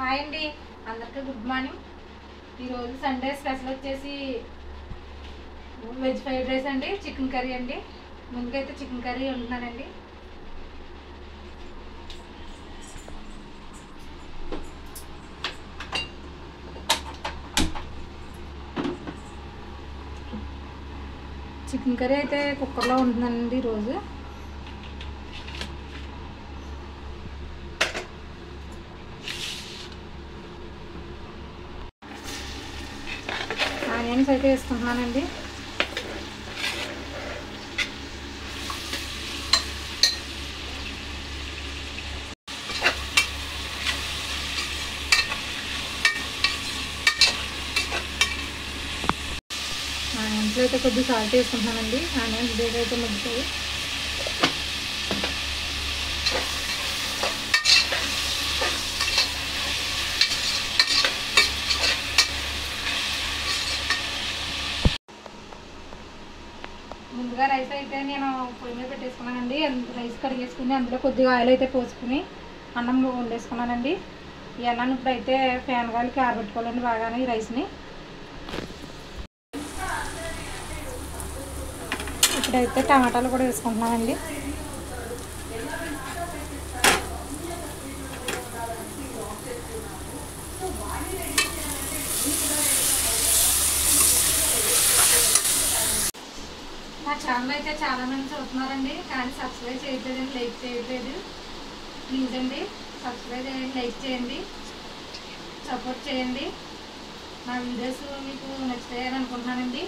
Hi అండి, అందరికీ good morning. ఈరోజు సండే స్పెషల్ వచ్చేసి వెజ్ ఫ్రైడ్ రైస్ అండి, చికెన్ కర్రీ అండి. ముందుకైతే చికెన్ కర్రీ వండుతున్నానండి. చికెన్ కర్రీ అయితే కుక్కర్లో ఉంటుందండి ఈరోజు. ఆనియన్స్ అయితే వేసుకుంటున్నానండి. ఆనియన్స్ అయితే కొద్దిగా సాల్ట్ వేసుకుంటున్నానండి. ఆనియన్స్ బేగా అయితే మగ్గుతాయి. ముందుగా రైస్ అయితే నేను పొయ్యి మీద పెట్టేసుకున్నానండి. రైస్ కడిగేసుకుని అందులో కొద్దిగా ఆయిల్ అయితే పోసుకుని అన్నం వండేసుకున్నానండి. ఈ అన్నాన్ని ఇప్పుడైతే ఫ్యాన్ గాలికి ఆరబెట్టుకోవాలండి బాగానే ఈ రైస్ని. ఇప్పుడైతే టమాటాలు కూడా వేసుకుంటున్నానండి. నా ఛానల్ అయితే చాలామంది చూస్తున్నారండి, కానీ సబ్స్క్రైబ్ చేయట్లేదండి, లైక్ చేయట్లేదు. ప్లీజ్ అండి సబ్స్క్రైబ్ చేయండి, లైక్ చేయండి, సపోర్ట్ చేయండి. నా వీడియోస్ మీకు నచ్చుతాయని అనుకుంటున్నానండి.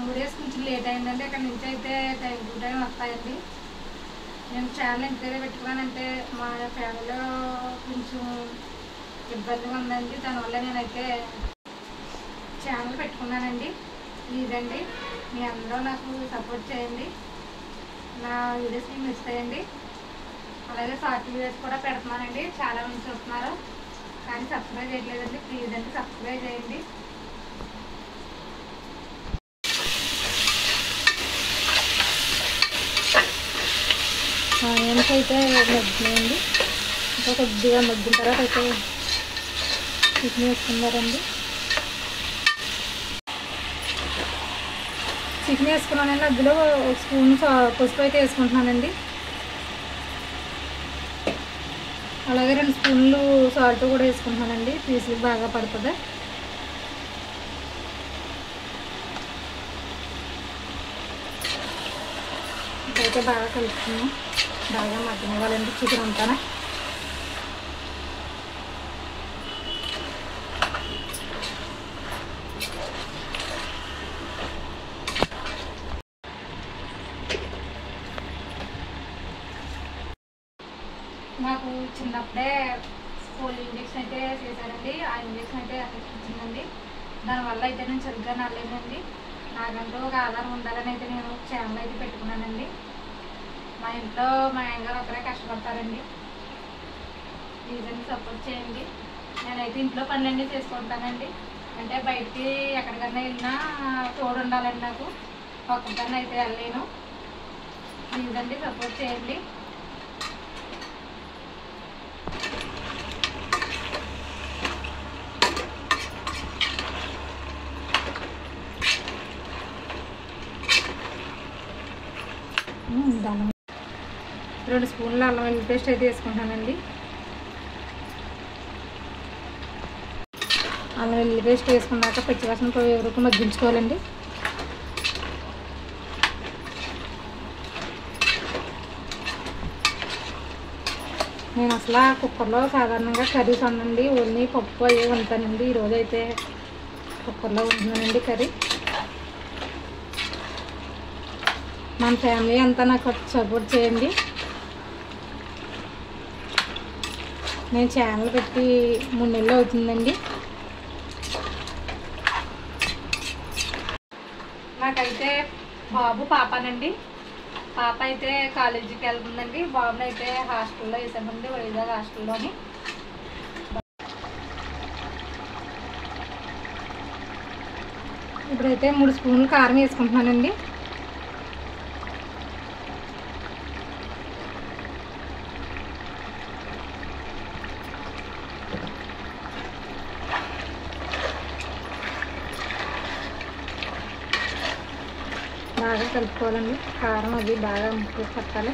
వీడియోస్ కొంచెం లేట్ అయిందండి, అక్కడ నుంచి అయితే టైం టు టైం వస్తాయండి. నేను ఛానల్ ఎంతైతే పెట్టుకున్నానంటే మా ఫ్యామిలీలో కొంచెం ఇబ్బందిగా ఉందండి, దానివల్ల నేనైతే ఛానల్ పెట్టుకున్నానండి. ప్లీజ్ అండి మీ అందరూ నాకు సపోర్ట్ చేయండి. నా వీడియోస్ మీకు నచ్చుతాయండి. అలాగే షార్ట్ వీడియోస్ కూడా పెడుతున్నానండి, చాలామంది చూస్తున్నారు కానీ సబ్స్క్రైబ్ చేయట్లేదండి. ప్లీజ్ అండి సబ్స్క్రైబ్ చేయండి. ఆనియన్స్ అయితే మగ్గుతున్నాయండి. ఇంకా కొద్దిగా మగ్గిన తర్వాత అయితే చికెన్ వేసుకున్నారండి. చికెన్ వేసుకున్నానండి. అందులో ఒక స్పూన్ పసుపు అయితే వేసుకుంటున్నానండి. అలాగే 2 స్పూన్లు సాల్ట్ కూడా వేసుకుంటున్నానండి, పీసులకు బాగా పడుతుంది. ఇదైతే బాగా కలుపుతున్నాం, బాగా మగ్గనివ్వాలండి చికెన్ అంతా. నాకు చిన్నప్పుడే పోలియో ఇంజక్షన్ అయితే చేశారండి. ఆ ఇంజక్షన్ అయితే ఎఫెక్ట్ ఇచ్చిందండి. దానివల్ల అయితే నేను సరిగ్గా నడలేనండి. నాకంటూ ఒక ఆధారం ఉండాలని అయితే నేను ఛానల్ అయితే పెట్టుకున్నానండి. మా ఇంట్లో మా ఆయనగారు ఒకరే కష్టపడతారండి. ప్లీజ్ అండి సపోర్ట్ చేయండి. నేనైతే ఇంట్లో పనులన్నీ చేసుకుంటానండి. అంటే బయటికి ఎక్కడికన్నా వెళ్ళినా తోడు ఉండాలండి నాకు, ఒక్కదాన్ని అయితే వెళ్ళలేను. ప్లీజ్ అండి సపోర్ట్ చేయండి. అల్లం 2 స్పూన్ల అల్లం వెల్లుల్లి పేస్ట్ అయితే వేసుకుంటానండి. అల్లం వెల్లుల్లి పేస్ట్ వేసుకున్నాక పచ్చివాసన పోయే వరకు మగ్గించుకోవాలండి. నేను అసలు కుక్కర్లో సాధారణంగా కర్రీస్ వండండి, ఓన్లీ పప్పు అవి వండుతానండి. ఈరోజు అయితే కుక్కర్లో వండుతున్నానండి కర్రీ. మన ఫ్యామిలీ అంతా నాకు సపోర్ట్ చేయండి. నేను ఛానల్ పెట్టి 3 నెలలు అవుతుందండి. నాకైతే బాబు పాపనండి. పాప అయితే కాలేజీకి వెళ్తుందండి, బాబుని అయితే హాస్టల్లో వేసామండి, వైజాగ్ హాస్టల్లోని. ఇప్పుడైతే 3 స్పూన్లు కారం వేసుకుంటున్నానండి. బాగా కలుపుకోవాలండి. కారం అది బాగా ముక్కలు పట్టాలి.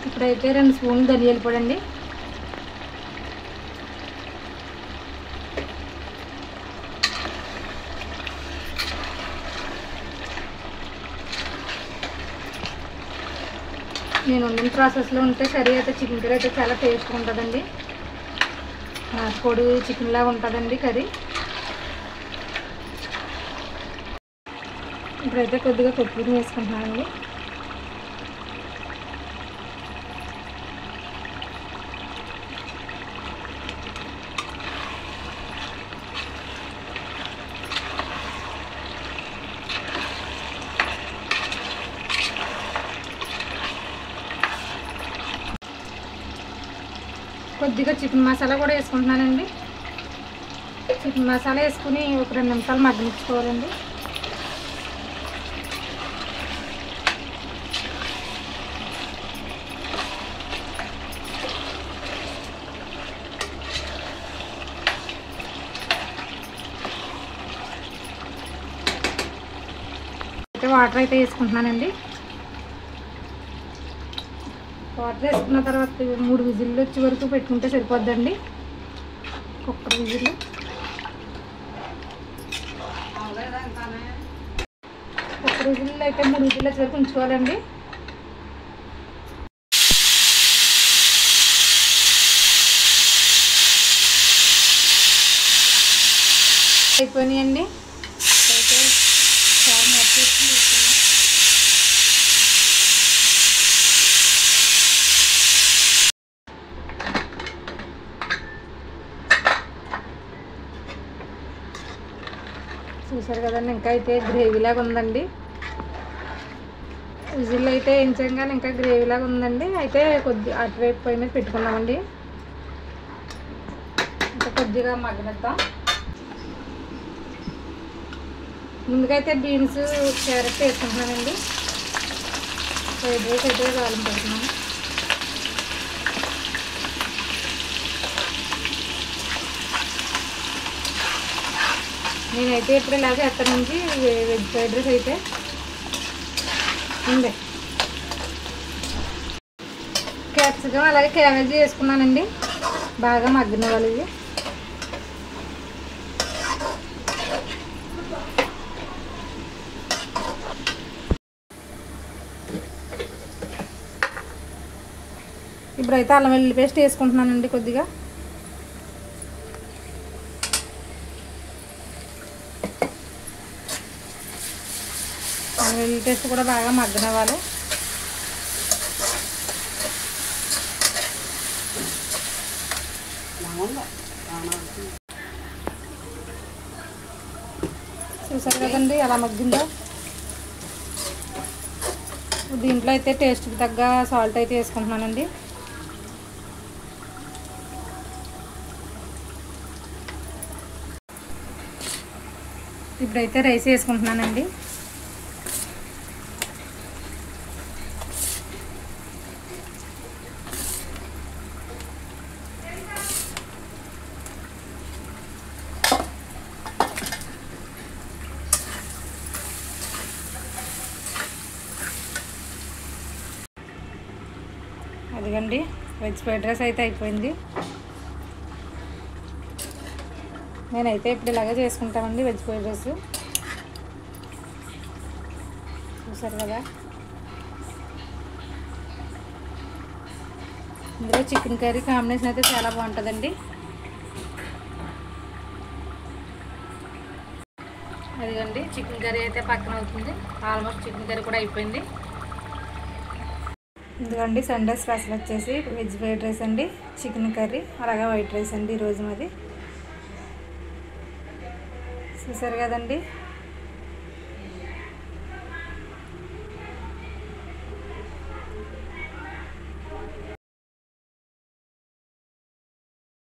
ఇప్పుడైతే 2 స్పూన్లు ధనియాల పొడి అండి. నేను వండిన ప్రాసెస్లో ఉంటే కర్రీ అయితే చికెన్ కర్రీ అయితే చాలా టేస్ట్గా ఉంటుందండి. పొడి చికెన్ లాగా ఉంటుందండి కర్రీ. ఇప్పుడైతే కొద్దిగా కొత్తిమీర వేసుకుంటున్నానండి. కొద్దిగా చికెన్ మసాలా కూడా వేసుకుంటున్నానండి. చికెన్ మసాలా వేసుకుని ఒక 2 నిమిషాలు మగ్గనిచ్చుకోవాలండి. అయితే వాటర్ అయితే వేసుకుంటున్నానండి. వాటర్ వేసుకున్న తర్వాత 3 విజిల్లు వచ్చే వరకు పెట్టుకుంటే సరిపోద్దండి. కుక్కర్ విజిల్లు. కుక్కర్ విజిల్లు అయితే 3 విజిల్లు వచ్చే వరకు ఉంచుకోవాలండి. అయిపోయినాయండి. అయితే కారం వచ్చేసి చూసారు కదండి. ఇంకా అయితే గ్రేవీలాగా ఉందండి. విజిల్ అయితే వేయించగానే ఇంకా గ్రేవీలాగా ఉందండి. అయితే అటువైపు పొయ్యి మీద పెట్టుకున్నామండి. ఇంకా కొద్దిగా మగ్గనిద్దాం. ముందుకైతే బీన్స్ క్యారెట్ వేసుకుంటున్నానండి. ఫ్రైడ్ రైస్ అయితే కాలం పెడుతున్నాను. నేనైతే ఇప్పుడు ఇలా చేస్తానండి. వెజ్ ఫ్రైడ్ రైస్ అయితే ఉంది. క్యాప్సికమ్ అలాగే క్యాబేజీ వేసుకున్నానండి. బాగా మగ్గిన వాళ్ళు ఇవి. ఇప్పుడైతే అల్లం వెల్లుల్లి పేస్ట్ వేసుకుంటున్నానండి కొద్దిగా. అల్లం వెల్లుల్లి పేస్ట్ కూడా బాగా మగ్గనివ్వాలి. చూసారు కదండి ఎలా మగ్గిందో. దీంట్లో అయితే టేస్ట్కి తగ్గ సాల్ట్ అయితే వేసుకుంటున్నానండి. ఇప్పుడైతే రైస్ వేసుకుంటున్నానండి. అదిగండి వెజ్ ఫ్రైడ్ రైస్ అయితే అయిపోయింది. నేనైతే ఇప్పుడు ఇలాగే చేసుకుంటామండి వెజ్ ఫ్రైడ్ రైస్. చూసారు కదా. ఇందులో చికెన్ కర్రీ కాంబినేషన్ అయితే చాలా బాగుంటుందండి. అదిగండి చికెన్ కర్రీ అయితే పక్కన అవుతుంది. ఆల్మోస్ట్ చికెన్ కర్రీ కూడా అయిపోయింది. ఎందుకండి సండే స్పెషల్ వచ్చేసి వెజ్ ఫ్రైడ్ రైస్ అండి, చికెన్ కర్రీ అలాగే వైట్ రైస్ అండి ఈరోజు మాది. చూసారు కదండి.